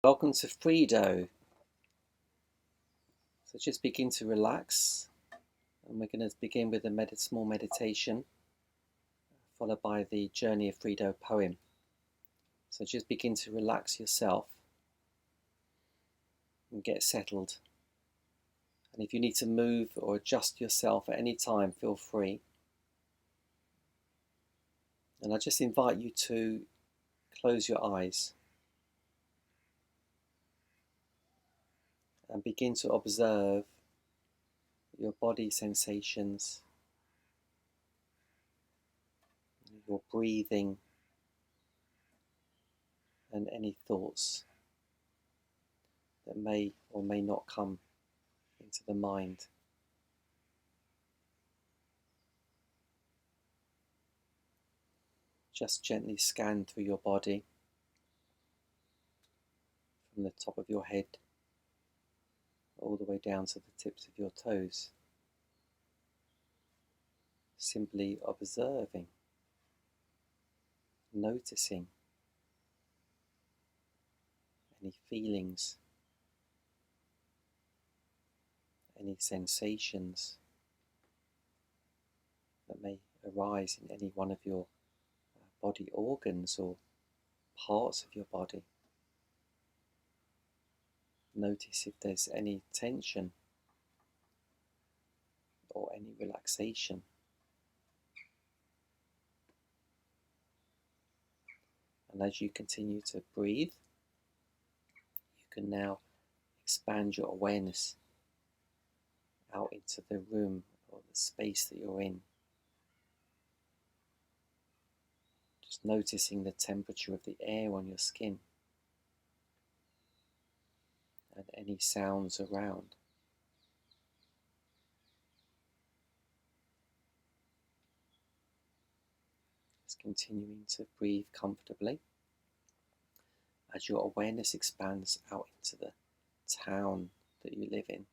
Welcome to Frido. So just begin to relax, and we're going to begin with a small meditation, followed by the Journey of Frido poem. So just begin to relax yourself and get settled. And if you need to move or adjust yourself at any time, feel free. And I just invite you to close your eyes and begin to observe your body sensations, your breathing, and any thoughts that may or may not come into the mind. Just gently scan through your body from the top of your head all the way down to the tips of your toes. Simply observing, noticing any feelings, any sensations that may arise in any one of your body organs or parts of your body. Notice if there's any tension or any relaxation. And as you continue to breathe, you can now expand your awareness out into the room or the space that you're in. Just noticing the temperature of the air on your skin and any sounds around. Just continuing to breathe comfortably as your awareness expands out into the town that you live in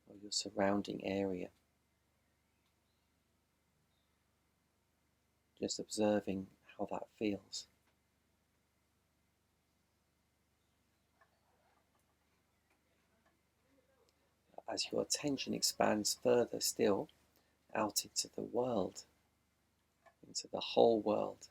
or your surrounding area. Just observing how that feels. As your attention expands further still out into the world, into the whole world,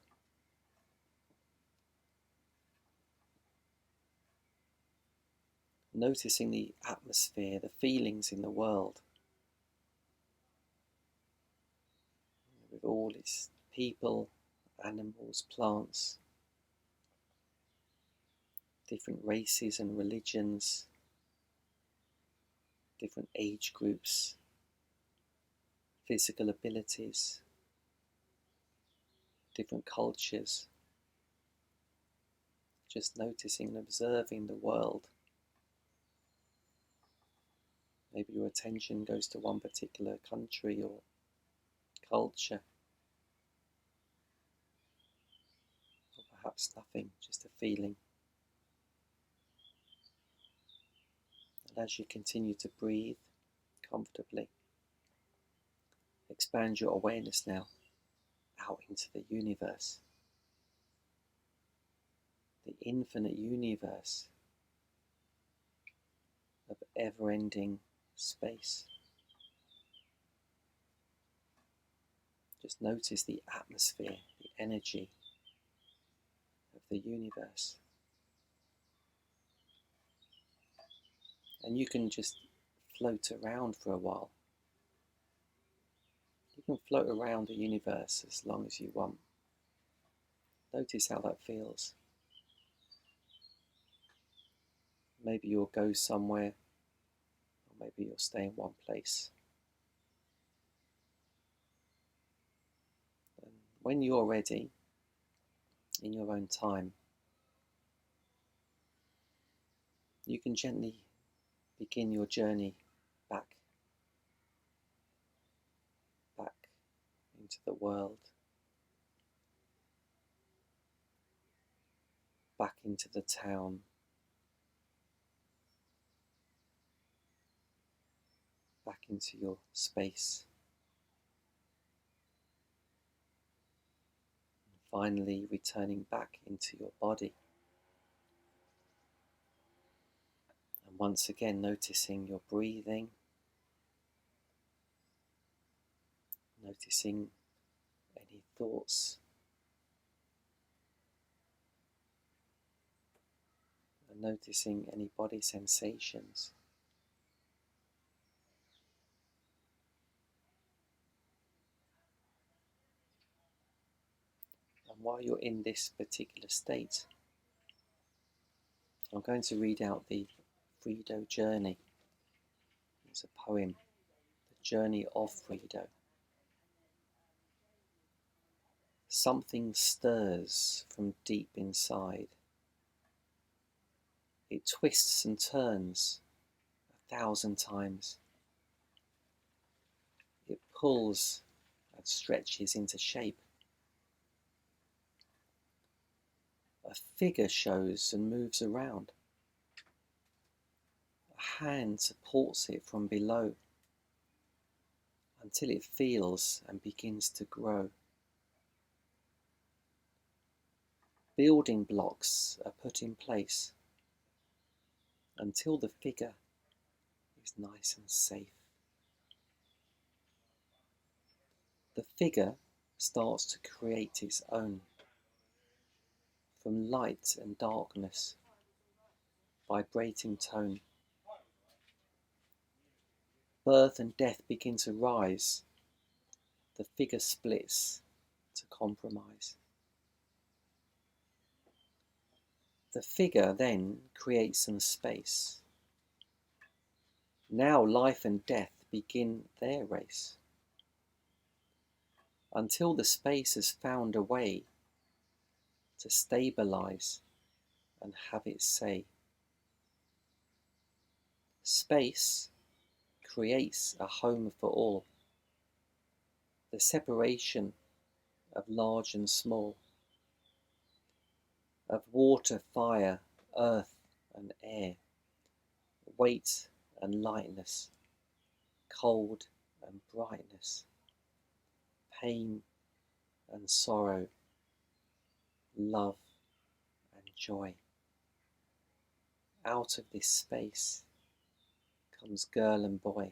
noticing the atmosphere, the feelings in the world, with all its people, animals, plants, different races and religions, different age groups, physical abilities, different cultures. Just noticing and observing the world. Maybe your attention goes to one particular country or culture, or perhaps nothing, just a feeling. And as you continue to breathe comfortably, expand your awareness now out into the universe, the infinite universe of ever-ending space. Just notice the atmosphere, the energy of the universe. And you can just float around for a while. You can float around the universe as long as you want. Notice how that feels. Maybe you'll go somewhere, or maybe you'll stay in one place. And when you're ready, in your own time, you can gently begin your journey back into the world, back into the town, back into your space, and finally returning back into your body. once again noticing your breathing, noticing any thoughts, and noticing any body sensations. And while you're in this particular state, I'm going to read out the Frido Journey. It's a poem, The Journey of Frido. Something stirs from deep inside. It twists and turns 1,000 times. It pulls and stretches into shape. A figure shows and moves around. A hand supports it from below until it feels and begins to grow. Building blocks are put in place until the figure is nice and safe. The figure starts to create its own, from light and darkness, vibrating tone. Birth and death begin to rise. The figure splits to compromise. The figure then creates some space. Now life and death begin their race, until the space has found a way to stabilize and have its say. Space creates a home for all. The separation of large and small, of water, fire, earth and air, weight and lightness, cold and brightness, pain and sorrow, love and joy. Out of this space comes girl and boy.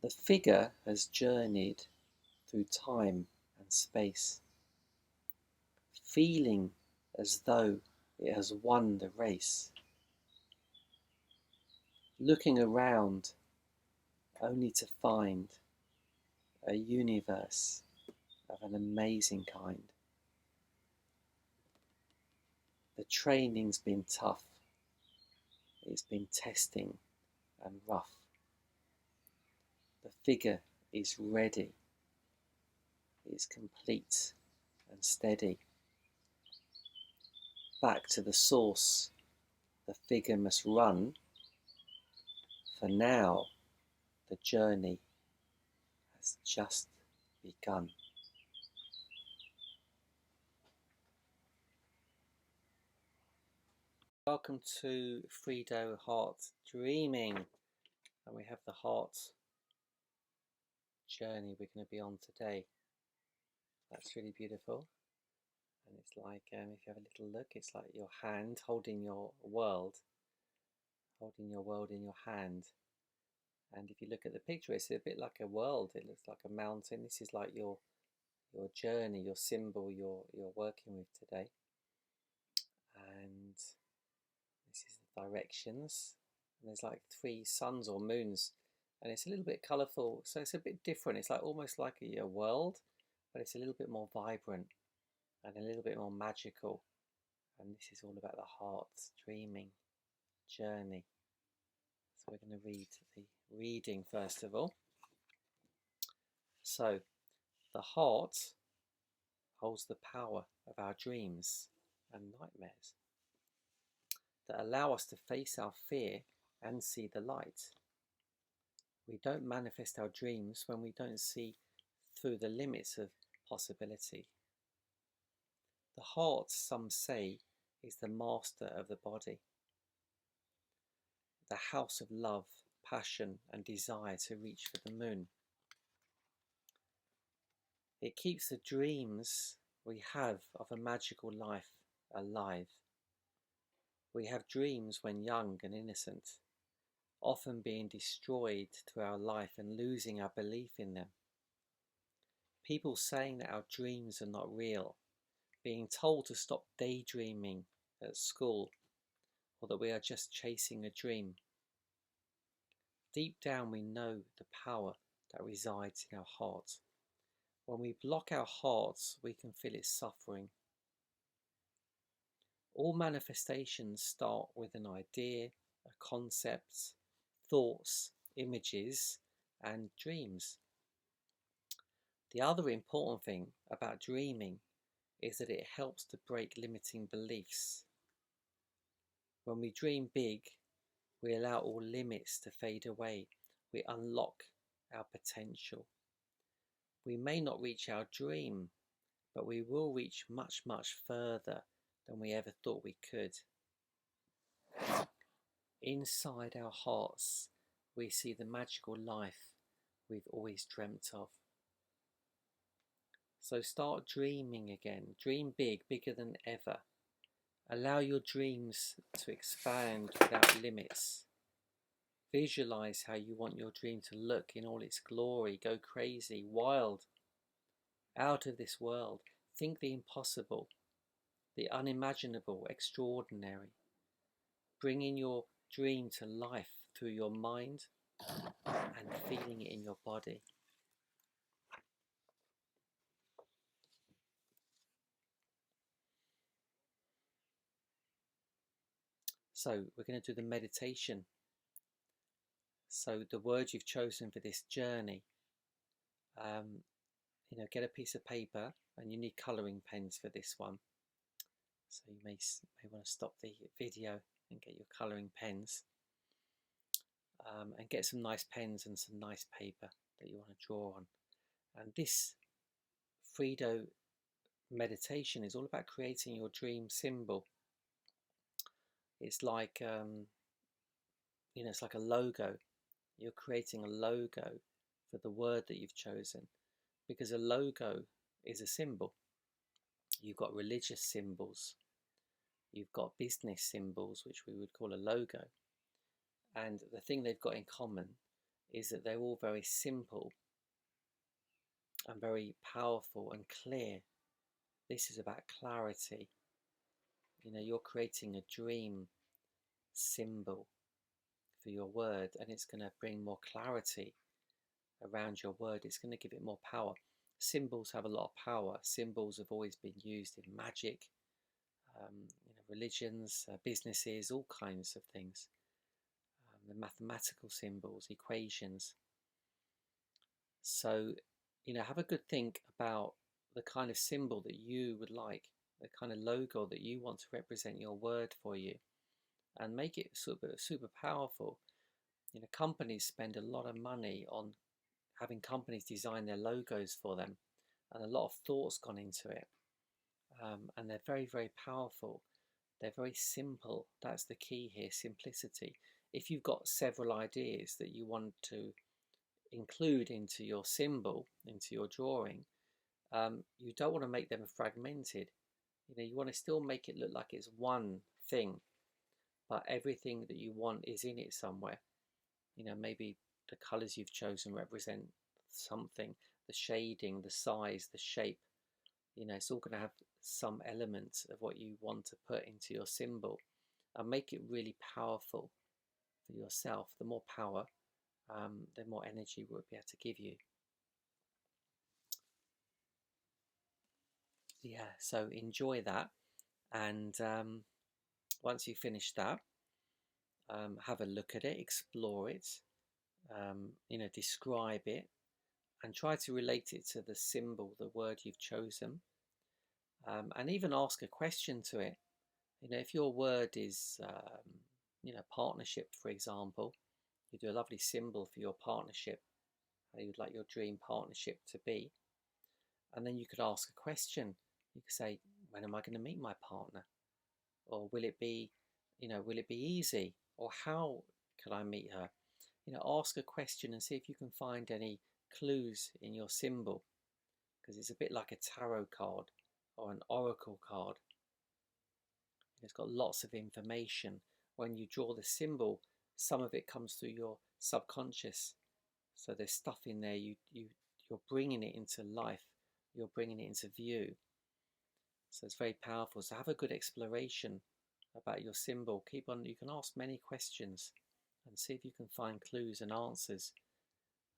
The figure has journeyed through time and space, feeling as though it has won the race, looking around only to find a universe of an amazing kind. The training's been tough, it's been testing and rough. The figure is ready, it's complete and steady. Back to the source, the figure must run, for now the journey has just begun. Welcome to Frido Heart Dreaming, and we have the heart journey we're going to be on today. That's really beautiful, and it's like if you have a little look, it's like your hand holding your world in your hand. And if you look at the picture, it's a bit like a world. It looks like a mountain. This is like your journey, your symbol you're working with today. And this is the directions. And there's like 3 suns or moons, and it's a little bit colourful, so it's a bit different. It's like almost like a world, but it's a little bit more vibrant and a little bit more magical. And this is all about the heart's dreaming journey. So we're going to read the reading first of all. So the heart holds the power of our dreams and nightmares that allow us to face our fear and see the light. We don't manifest our dreams when we don't see through the limits of possibility. The heart, some say, is the master of the body, the house of love, passion and desire to reach for the moon. It keeps the dreams we have of a magical life alive. We have dreams when young and innocent, often being destroyed through our life and losing our belief in them. People saying that our dreams are not real, being told to stop daydreaming at school, or that we are just chasing a dream. Deep down we know the power that resides in our heart. When we block our hearts, we can feel it suffering. All manifestations start with an idea, a concept, thoughts, images, and dreams. The other important thing about dreaming is that it helps to break limiting beliefs. When we dream big, we allow all limits to fade away. We unlock our potential. We may not reach our dream, but we will reach much, much further than we ever thought we could. Inside our hearts, we see the magical life we've always dreamt of. So start dreaming again. Dream big, bigger than ever. Allow your dreams to expand without limits. Visualize how you want your dream to look in all its glory. Go crazy, wild, out of this world. Think the impossible, the unimaginable, extraordinary. Bringing your dream to life through your mind and feeling it in your body. So we're going to do the meditation. So the words you've chosen for this journey, get a piece of paper, and you need colouring pens for this one. So you may want to stop the video and get your colouring pens, and get some nice pens and some nice paper that you want to draw on. And this Frito meditation is all about creating your dream symbol. It's like it's like a logo. You're creating a logo for the word that you've chosen, because a logo is a symbol. You've got religious symbols, you've got business symbols, which we would call a logo, and the thing they've got in common is that they're all very simple and very powerful and clear. This is about clarity. You're creating a dream symbol for your word, and it's going to bring more clarity around your word. It's going to give it more power. Symbols have a lot of power. Symbols have always been used in magic, religions, businesses, all kinds of things. The mathematical symbols, equations. So, have a good think about the kind of symbol that you would like, the kind of logo that you want to represent your word for you, and make it super powerful. Companies spend a lot of money on having companies design their logos for them, and a lot of thought's gone into it, and they're very, very powerful. They're very simple. That's the key here, simplicity. If you've got several ideas that you want to include into your symbol, into your drawing, you don't want to make them fragmented. You want to still make it look like it's one thing, but everything that you want is in it somewhere. Maybe the colours you've chosen represent something, the shading, the size, the shape. It's all going to have some element of what you want to put into your symbol, and make it really powerful for yourself. The more power, the more energy we'll be able to give you. Yeah, so enjoy that, and once you finish that, have a look at it, explore it, describe it, and try to relate it to the symbol, the word you've chosen, and even ask a question to it. If your word is partnership, for example, you do a lovely symbol for your partnership, how you'd like your dream partnership to be, and then you could ask a question. You could say, when am I going to meet my partner? Or will it be easy? Or how can I meet her? Ask a question and see if you can find any clues in your symbol, because it's a bit like a tarot card or an oracle card. It's got lots of information. When you draw the symbol, some of it comes through your subconscious. So there's stuff in there, you're bringing it into life, you're bringing it into view. So it's very powerful. So have a good exploration about your symbol. Keep on, you can ask many questions and see if you can find clues and answers,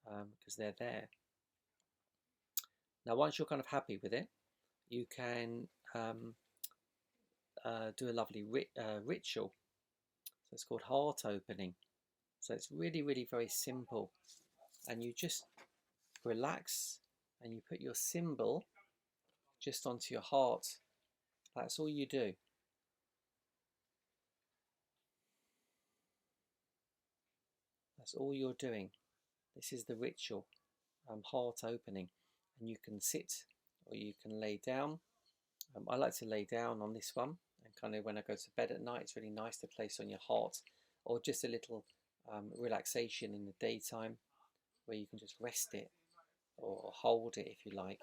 because they're there. Now, once you're kind of happy with it, you can do a lovely ritual. So it's called heart opening. So it's really, really very simple. And you just relax and you put your symbol just onto your heart. That's all you do. That's all you're doing. This is the ritual, heart opening. And you can sit or you can lay down. I like to lay down on this one, and kind of when I go to bed at night, it's really nice to place on your heart, or just a little relaxation in the daytime where you can just rest it or hold it if you like.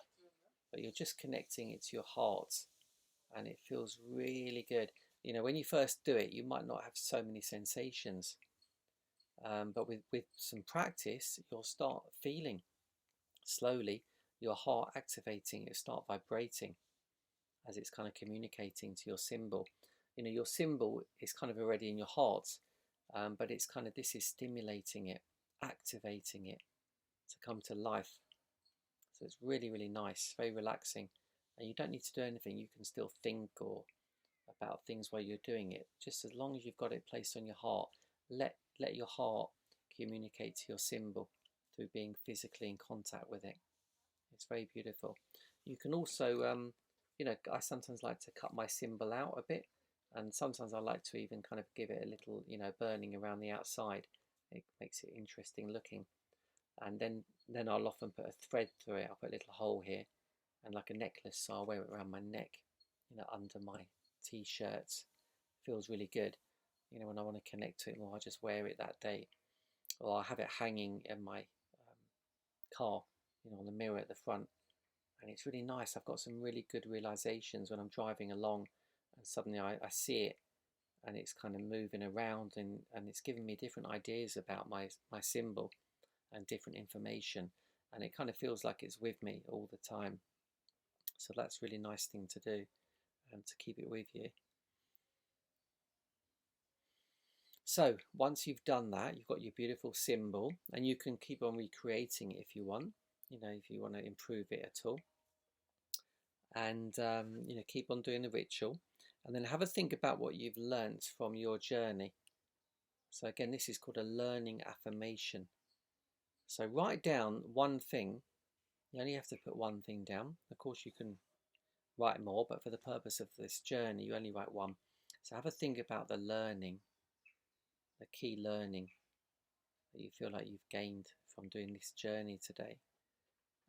But you're just connecting it to your heart, and it feels really good. You know, when you first do it, you might not have so many sensations, but with some practice, you'll start feeling slowly your heart activating, it start vibrating as it's kind of communicating to your symbol. You know, your symbol is kind of already in your heart, but it's kind of, this is stimulating it, activating it to come to life. So it's really, really nice, very relaxing. And you don't need to do anything. You can still think or about things while you're doing it. Just as long as you've got it placed on your heart, let your heart communicate to your symbol through being physically in contact with it. It's very beautiful. You can also, you know, I sometimes like to cut my symbol out a bit, and sometimes I like to even kind of give it a little, you know, burning around the outside. It makes it interesting looking. And then I'll often put a thread through it. I'll put a little hole here, and like a necklace, so I'll wear it around my neck, you know, under my t-shirts. Feels really good. You know, when I want to connect to it more, I just wear it that day, or I'll have it hanging in my car, you know, on the mirror at the front. And it's really nice. I've got some really good realizations when I'm driving along, and suddenly I see it, and it's kind of moving around, and it's giving me different ideas about my symbol and different information, and it kind of feels like it's with me all the time. So that's a really nice thing to do, and to keep it with you. So once you've done that, you've got your beautiful symbol, and you can keep on recreating it if you want, you know, if you want to improve it at all. And you know, keep on doing the ritual, and then have a think about what you've learnt from your journey. So again, this is called a learning affirmation. So write down one thing. You only have to put one thing down. Of course, you can write more, but for the purpose of this journey, you only write one. So have a think about the learning, the key learning that you feel like you've gained from doing this journey today.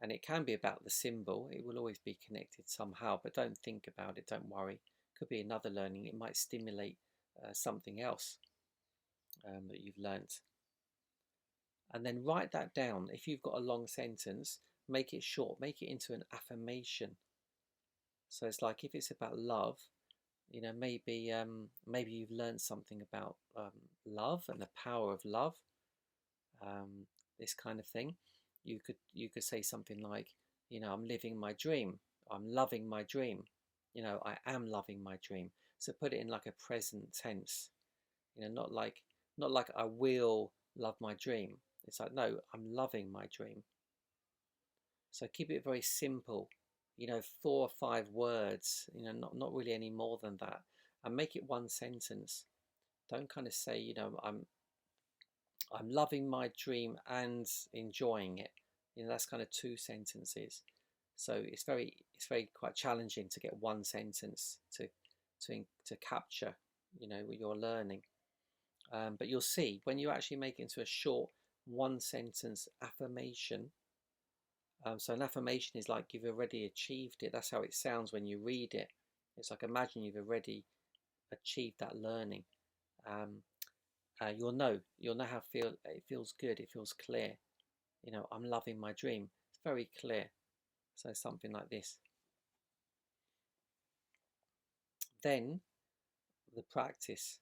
And it can be about the symbol. It will always be connected somehow, but don't think about it, don't worry. Could be another learning. It might stimulate something else that you've learnt. And then write that down. If you've got a long sentence, make it short, make it into an affirmation. So it's like, if it's about love, you know, maybe you've learned something about love and the power of love, this kind of thing. You could say something like, you know, I'm living my dream, I'm loving my dream, you know, I am loving my dream. So put it in like a present tense, you know, not like I will love my dream. It's like, no, I'm loving my dream. So keep it very simple, you know, 4 or 5 words, you know, not really any more than that, and make it one sentence. Don't kind of say, you know, I'm loving my dream and enjoying it. You know, that's kind of 2 sentences. So it's very quite challenging to get one sentence to capture, you know, what you're learning. But you'll see when you actually make it into a short 1 sentence affirmation. So an affirmation is like you've already achieved it. That's how it sounds when you read it. It's like, imagine you've already achieved that learning. You'll know how it feels good. It feels clear. You know, I'm loving my dream. It's very clear. So something like this. Then the practice.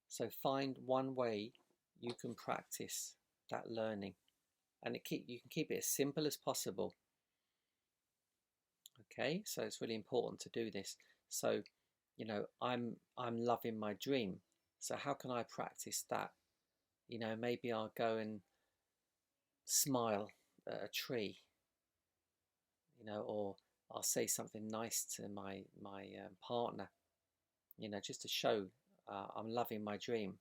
So find one way you can practice that learning, and you can keep it as simple as possible. Okay, so it's really important to do this. So, you know, I'm loving my dream. So how can I practice that? You know, maybe I'll go and smile at a tree, you know, or I'll say something nice to my partner, you know, just to show I'm loving my dream,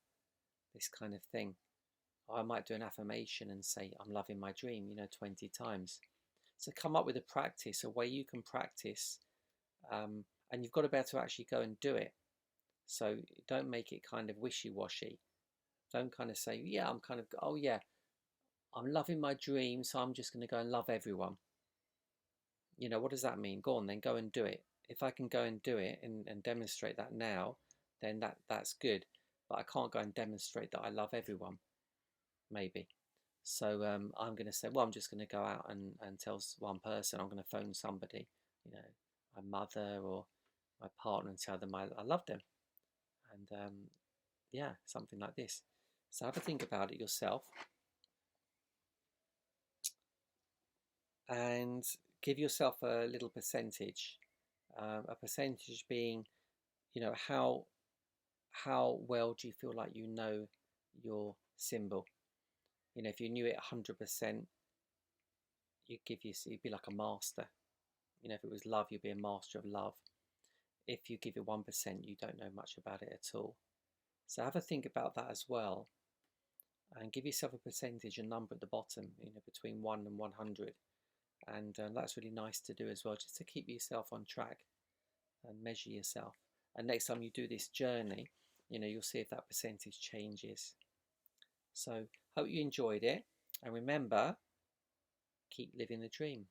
this kind of thing. Or I might do an affirmation and say I'm loving my dream, you know, 20 times. So come up with a practice, a way you can practice, and you've got to be able to actually go and do it. So don't make it kind of wishy-washy. Don't kind of say, yeah, I'm kind of, oh yeah, I'm loving my dream, so I'm just going to go and love everyone. You know, what does that mean? Go on, then go and do it. If I can go and do it and demonstrate that now, then that's good. But I can't go and demonstrate that I love everyone, maybe. So I'm going to say, well, I'm just going to go out and tell one person. I'm going to phone somebody, you know, my mother or my partner, and tell them I love them. And yeah, something like this. So have a think about it yourself and give yourself a little percentage. A percentage being, you know, how well do you feel like you know your symbol? You know, if you knew it 100%, you'd be like a master. You know, if it was love, you'd be a master of love. If you give it 1%, you don't know much about it at all. So have a think about that as well, and give yourself a percentage, a number at the bottom, you know, between 1 and 100. And that's really nice to do as well, just to keep yourself on track and measure yourself. And next time you do this journey, you know, you'll see if that percentage changes. So hope you enjoyed it, and remember, keep living the dream.